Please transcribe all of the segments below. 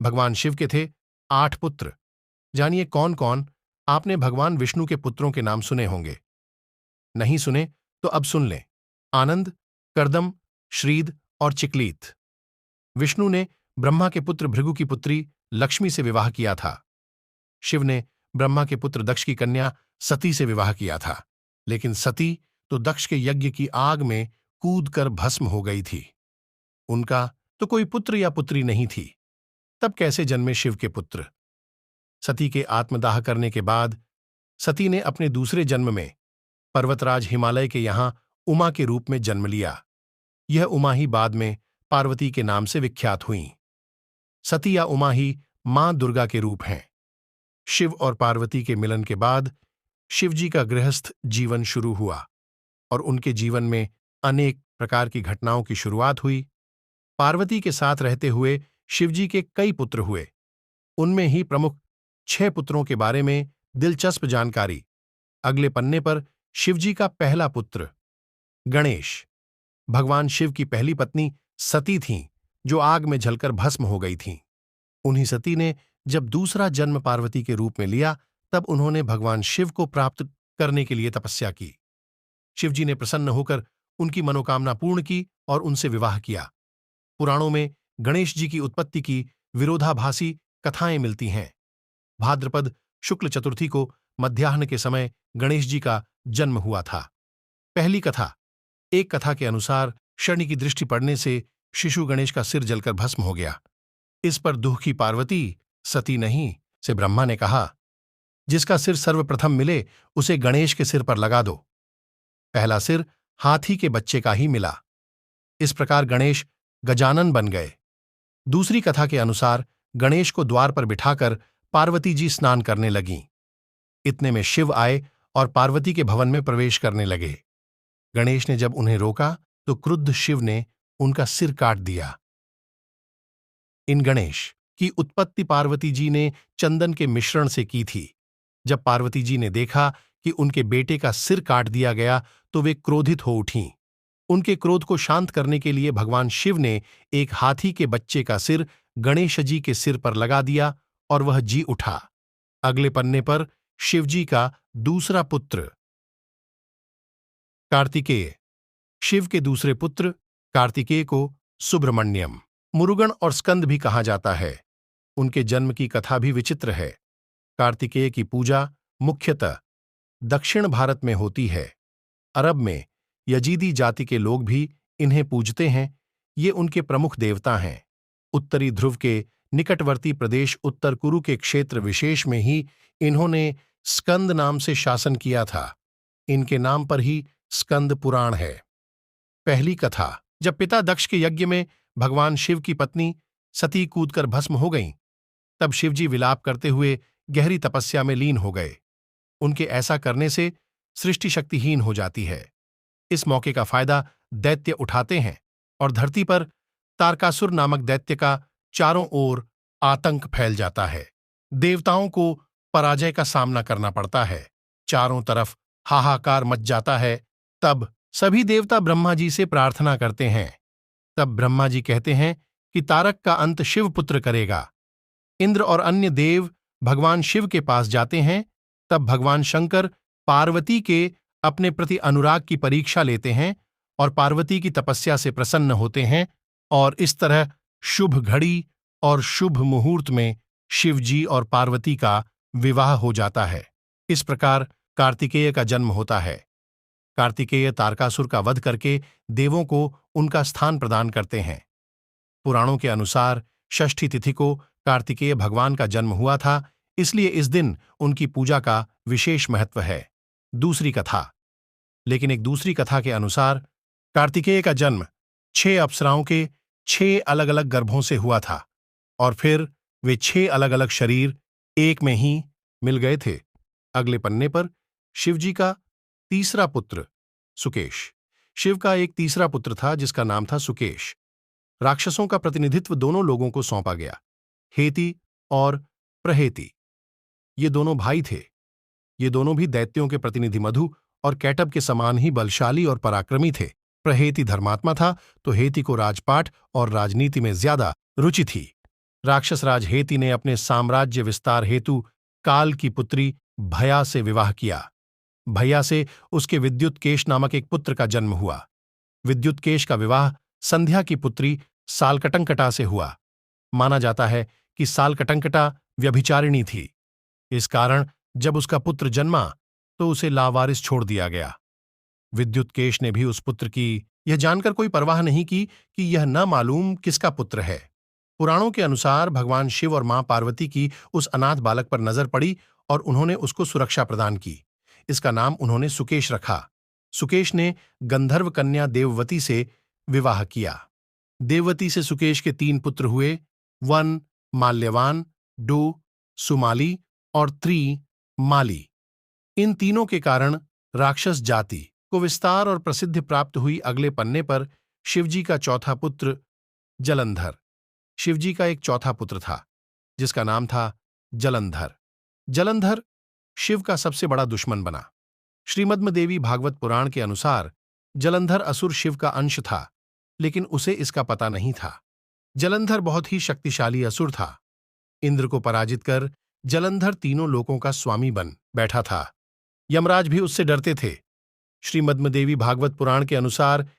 भगवान शिव के थे 8 पुत्र। जानिए कौन कौन। आपने भगवान विष्णु के पुत्रों के नाम सुने होंगे। नहीं सुने तो अब सुन लें। आनंद, कर्दम, श्रीद और चिकलीत। विष्णु ने ब्रह्मा के पुत्र भृगु की पुत्री लक्ष्मी से विवाह किया था। शिव ने ब्रह्मा के पुत्र दक्ष की कन्या सती से विवाह किया था, लेकिन सती तो दक्ष के यज्ञ की आग में कूदकर भस्म हो गई थी। उनका तो कोई पुत्र या पुत्री नहीं थी। तब कैसे जन्मे शिव के पुत्र? सती के आत्मदाह करने के बाद सती ने अपने दूसरे जन्म में पर्वतराज हिमालय के यहां उमा के रूप में जन्म लिया। यह उमा ही बाद में पार्वती के नाम से विख्यात हुईं। सती या उमा ही मां दुर्गा के रूप हैं। शिव और पार्वती के मिलन के बाद शिवजी का गृहस्थ जीवन शुरू हुआ और उनके जीवन में अनेक प्रकार की घटनाओं की शुरुआत हुई। पार्वती के साथ रहते हुए शिवजी के कई पुत्र हुए। उनमें ही प्रमुख 6 पुत्रों के बारे में दिलचस्प जानकारी। अगले पन्ने पर शिवजी का पहला पुत्र गणेश भगवान शिव की पहली पत्नी सती थीं, जो आग में जलकर भस्म हो गई थीं। उन्हीं सती ने जब दूसरा जन्म पार्वती के रूप में लिया, तब उन्होंने भगवान शिव को प्राप्त करने के लिए तपस्या की। शिवजी ने प्रसन्न होकर उनकी मनोकामना पूर्ण की और उनसे विवाह किया। पुराणों में गणेश जी की उत्पत्ति की विरोधाभासी कथाएं मिलती हैं। भाद्रपद शुक्ल चतुर्थी को मध्याह्न के समय गणेश जी का जन्म हुआ था। पहली कथा। एक कथा के अनुसार शनि की दृष्टि पड़ने से शिशु गणेश का सिर जलकर भस्म हो गया। इस पर दुखी पार्वती सती नहीं से ब्रह्मा ने कहा, जिसका सिर सर्वप्रथम मिले उसे गणेश के सिर पर लगा दो। पहला सिर हाथी के बच्चे का ही मिला। इस प्रकार गणेश गजानन बन गए। दूसरी कथा के अनुसार गणेश को द्वार पर बिठाकर पार्वती जी स्नान करने लगीं। इतने में शिव आए और पार्वती के भवन में प्रवेश करने लगे। गणेश ने जब उन्हें रोका तो क्रुद्ध शिव ने उनका सिर काट दिया। इन गणेश की उत्पत्ति पार्वती जी ने चंदन के मिश्रण से की थी। जब पार्वती जी ने देखा कि उनके बेटे का सिर काट दिया गया तो वे क्रोधित हो उठीं। उनके क्रोध को शांत करने के लिए भगवान शिव ने एक हाथी के बच्चे का सिर गणेश जी के सिर पर लगा दिया और वह जी उठा। अगले पन्ने पर शिवजी का दूसरा पुत्र कार्तिकेय। शिव के दूसरे पुत्र कार्तिकेय को सुब्रमण्यम, मुरुगन और स्कंद भी कहा जाता है। उनके जन्म की कथा भी विचित्र है। कार्तिकेय की पूजा मुख्यतः दक्षिण भारत में होती है। अरब में यजीदी जाति के लोग भी इन्हें पूजते हैं। ये उनके प्रमुख देवता हैं। उत्तरी ध्रुव के निकटवर्ती प्रदेश उत्तर कुरु के क्षेत्र विशेष में ही इन्होंने स्कंद नाम से शासन किया था। इनके नाम पर ही स्कंद पुराण है। पहली कथा। जब पिता दक्ष के यज्ञ में भगवान शिव की पत्नी सती कूदकर भस्म हो गईं, तब शिवजी विलाप करते हुए गहरी तपस्या में लीन हो गए। उनके ऐसा करने से सृष्टि शक्तिहीन हो जाती है। इस मौके का फायदा दैत्य उठाते हैं और धरती पर तारकासुर नामक दैत्य का चारों ओर आतंक फैल जाता है। देवताओं को पराजय का सामना करना पड़ता है। चारों तरफ हाहाकार मच जाता है। तब सभी देवता ब्रह्मा जी से प्रार्थना करते हैं। तब ब्रह्मा जी कहते हैं कि तारक का अंत शिवपुत्र करेगा। इंद्र और अन्य देव भगवान शिव के पास जाते हैं। तब भगवान शंकर पार्वती के अपने प्रति अनुराग की परीक्षा लेते हैं और पार्वती की तपस्या से प्रसन्न होते हैं और इस तरह शुभ घड़ी और शुभ मुहूर्त में शिवजी और पार्वती का विवाह हो जाता है। इस प्रकार कार्तिकेय का जन्म होता है। कार्तिकेय तारकासुर का वध करके देवों को उनका स्थान प्रदान करते हैं। पुराणों के अनुसार षष्ठी तिथि को कार्तिकेय भगवान का जन्म हुआ था, इसलिए इस दिन उनकी पूजा का विशेष महत्व है। दूसरी कथा। लेकिन एक दूसरी कथा के अनुसार कार्तिकेय का जन्म 6 अप्सराओं के 6 अलग अलग गर्भों से हुआ था और फिर वे 6 अलग अलग शरीर एक में ही मिल गए थे। अगले पन्ने पर शिवजी का तीसरा पुत्र सुकेश। शिव का एक तीसरा पुत्र था जिसका नाम था सुकेश। राक्षसों का प्रतिनिधित्व दोनों लोगों को सौंपा गया, हेति और प्रहेति। ये दोनों भाई थे। ये दोनों भी दैत्यों के प्रतिनिधि मधु और कैटब के समान ही बलशाली और पराक्रमी थे। प्रहेति धर्मात्मा था तो हेति को राजपाट और राजनीति में ज्यादा रुचि थी। राक्षस राज हेति ने अपने साम्राज्य विस्तार हेतु काल की पुत्री भया से विवाह किया। भैया से उसके विद्युत्केश नामक एक पुत्र का जन्म हुआ। विद्युत्केश का विवाह संध्या की पुत्री सालकटंकटा से हुआ। माना जाता है कि सालकटंकटा व्यभिचारिणी थी। इस कारण जब उसका पुत्र जन्मा तो उसे लावारिस छोड़ दिया गया। विद्युत्केश ने भी उस पुत्र की यह जानकर कोई परवाह नहीं की कि यह न मालूम किसका पुत्र है। पुराणों के अनुसार भगवान शिव और मां पार्वती की उस अनाथ बालक पर नजर पड़ी और उन्होंने उसको सुरक्षा प्रदान की। इसका नाम उन्होंने सुकेश रखा। सुकेश ने गंधर्व कन्या देववती से विवाह किया। देववती से सुकेश के 3 पुत्र हुए, वन, माल्यवान, डू, सुमाली और माली। इन तीनों के कारण राक्षस जाति को विस्तार और प्रसिद्धि प्राप्त हुई। अगले पन्ने पर शिवजी का चौथा पुत्र जलंधर। शिवजी का एक चौथा पुत्र था जिसका नाम था जलंधर। जलंधर शिव का सबसे बड़ा दुश्मन बना। श्रीमद्देवी भागवत पुराण के अनुसार जलंधर असुर शिव का अंश था, लेकिन उसे इसका पता नहीं था। जलंधर बहुत ही शक्तिशाली असुर था। इंद्र को पराजित कर जलंधर तीनों लोकों का स्वामी बन बैठा था। यमराज भी उससे डरते थे। श्रीमद्देवी भागवत पुराण के अनुसार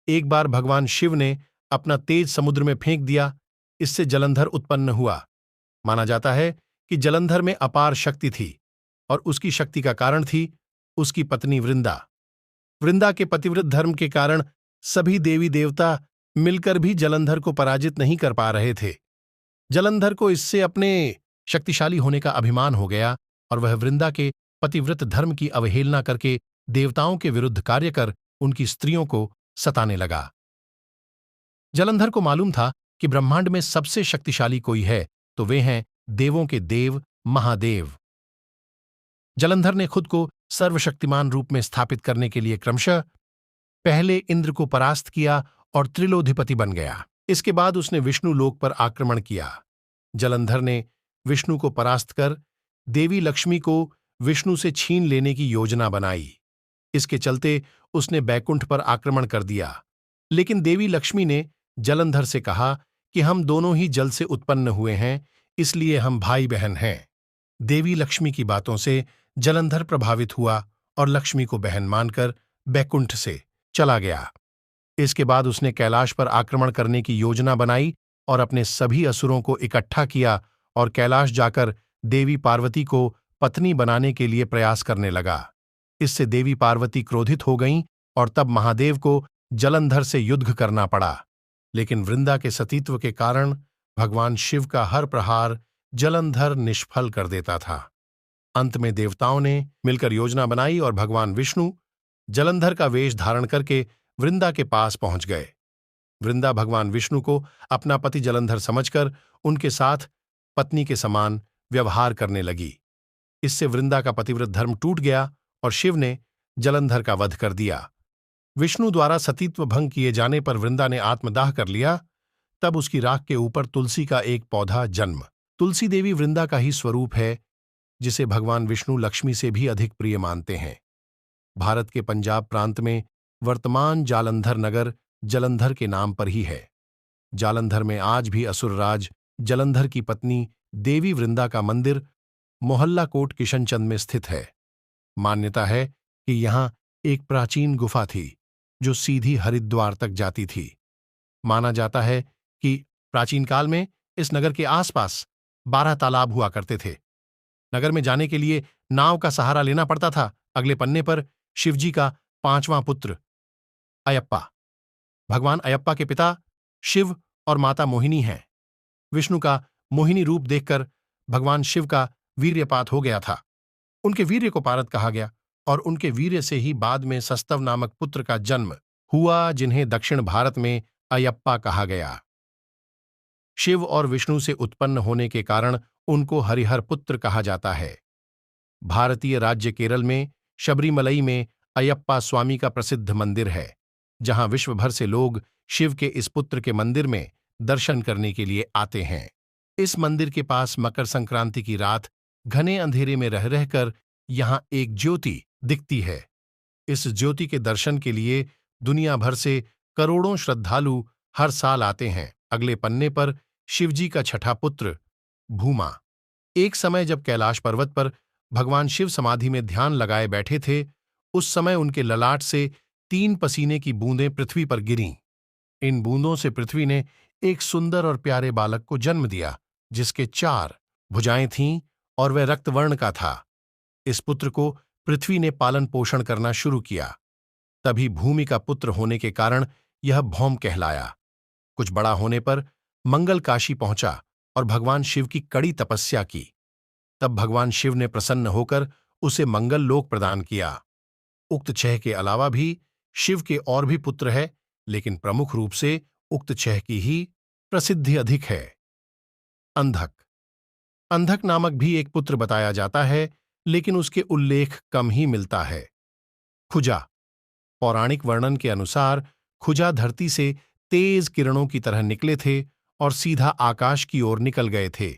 एक बार भगवान शिव ने अपना तेज समुद्र में फेंक दिया। इससे जलंधर उत्पन्न हुआ। माना जाता है कि जलंधर में अपार शक्ति थी और उसकी शक्ति का कारण थी उसकी पत्नी वृंदा। वृंदा के पतिव्रत धर्म के कारण सभी देवी देवता मिलकर भी जलंधर को पराजित नहीं कर पा रहे थे। जलंधर को इससे अपने शक्तिशाली होने का अभिमान हो गया और वह वृंदा के पतिव्रत धर्म की अवहेलना करके देवताओं के विरुद्ध कार्य कर उनकी स्त्रियों को सताने लगा। जलंधर को मालूम था कि ब्रह्मांड में सबसे शक्तिशाली कोई है तो वे हैं देवों के देव महादेव। जलंधर ने खुद को सर्वशक्तिमान रूप में स्थापित करने के लिए क्रमशः पहले इंद्र को परास्त किया और त्रिलोधिपति बन गया। इसके बाद उसने विष्णु लोक पर आक्रमण किया। जलंधर ने विष्णु को परास्त कर देवी लक्ष्मी को विष्णु से छीन लेने की योजना बनाई। इसके चलते उसने बैकुंठ पर आक्रमण कर दिया। लेकिन देवी लक्ष्मी ने जलंधर से कहा कि हम दोनों ही जल से उत्पन्न हुए हैं, इसलिए हम भाई बहन हैं। देवी लक्ष्मी की बातों से जलंधर प्रभावित हुआ और लक्ष्मी को बहन मानकर बैकुंठ से चला गया। इसके बाद उसने कैलाश पर आक्रमण करने की योजना बनाई और अपने सभी असुरों को इकट्ठा किया और कैलाश जाकर देवी पार्वती को पत्नी बनाने के लिए प्रयास करने लगा। इससे देवी पार्वती क्रोधित हो गईं और तब महादेव को जलंधर से युद्ध करना पड़ा। लेकिन वृंदा के सतीत्व के कारण भगवान शिव का हर प्रहार जलंधर निष्फल कर देता था। अंत में देवताओं ने मिलकर योजना बनाई और भगवान विष्णु जलंधर का वेश धारण करके वृंदा के पास पहुंच गए। वृंदा भगवान विष्णु को अपना पति जलंधर समझकर उनके साथ पत्नी के समान व्यवहार करने लगी। इससे वृंदा का पतिव्रत धर्म टूट गया और शिव ने जलंधर का वध कर दिया। विष्णु द्वारा सतीत्व भंग किए जाने पर वृंदा ने आत्मदाह कर लिया। तब उसकी राख के ऊपर तुलसी का एक पौधा जन्म। तुलसी देवी वृंदा का ही स्वरूप है, जिसे भगवान विष्णु लक्ष्मी से भी अधिक प्रिय मानते हैं। भारत के पंजाब प्रांत में वर्तमान जालंधर नगर जलंधर के नाम पर ही है। जालंधर में आज भी असुरराज जलंधर की पत्नी देवी वृंदा का मंदिर मोहल्ला कोट किशनचंद में स्थित है। मान्यता है कि यहां एक प्राचीन गुफा थी जो सीधी हरिद्वार तक जाती थी। माना जाता है कि प्राचीन काल में इस नगर के आसपास 12 तालाब हुआ करते थे। नगर में जाने के लिए नाव का सहारा लेना पड़ता था। अगले पन्ने पर शिवजी का 5वां पुत्र अयप्पा। भगवान अयप्पा के पिता शिव और माता मोहिनी हैं। विष्णु का मोहिनी रूप देखकर भगवान शिव का वीर्यपात हो गया था। उनके वीर्य को पारद कहा गया और उनके वीर्य से ही बाद में सस्तव नामक पुत्र का जन्म हुआ, जिन्हें दक्षिण भारत में अयप्पा कहा गया। शिव और विष्णु से उत्पन्न होने के कारण उनको हरिहर पुत्र कहा जाता है। भारतीय राज्य केरल में शबरीमलई में अयप्पा स्वामी का प्रसिद्ध मंदिर है, जहां विश्व भर से लोग शिव के इस पुत्र के मंदिर में दर्शन करने के लिए आते हैं। इस मंदिर के पास मकर संक्रांति की रात घने अंधेरे में रह रहकर यहां एक ज्योति दिखती है। इस ज्योति के दर्शन के लिए दुनिया भर से करोड़ों श्रद्धालु हर साल आते हैं। अगले पन्ने पर शिवजी का छठा पुत्र भूमा। एक समय जब कैलाश पर्वत पर भगवान शिव समाधि में ध्यान लगाए बैठे थे, उस समय उनके ललाट से 3 पसीने की बूंदें पृथ्वी पर गिरीं। इन बूंदों से पृथ्वी ने एक सुंदर और प्यारे बालक को जन्म दिया, जिसके 4 भुजाएं थीं और वह रक्तवर्ण का था। इस पुत्र को पृथ्वी ने पालन पोषण करना शुरू किया। तभी भूमि का पुत्र होने के कारण यह भौम कहलाया। कुछ बड़ा होने पर मंगल काशी पहुंचा और भगवान शिव की कड़ी तपस्या की। तब भगवान शिव ने प्रसन्न होकर उसे मंगल लोक प्रदान किया। उक्त 6 के अलावा भी शिव के और भी पुत्र है, लेकिन प्रमुख रूप से उक्त 6 की ही प्रसिद्धि अधिक है। अंधक। अंधक नामक भी एक पुत्र बताया जाता है, लेकिन उसके उल्लेख कम ही मिलता है। खुजा। पौराणिक वर्णन के अनुसार खुजा धरती से तेज किरणों की तरह निकले थे और सीधा आकाश की ओर निकल गए थे।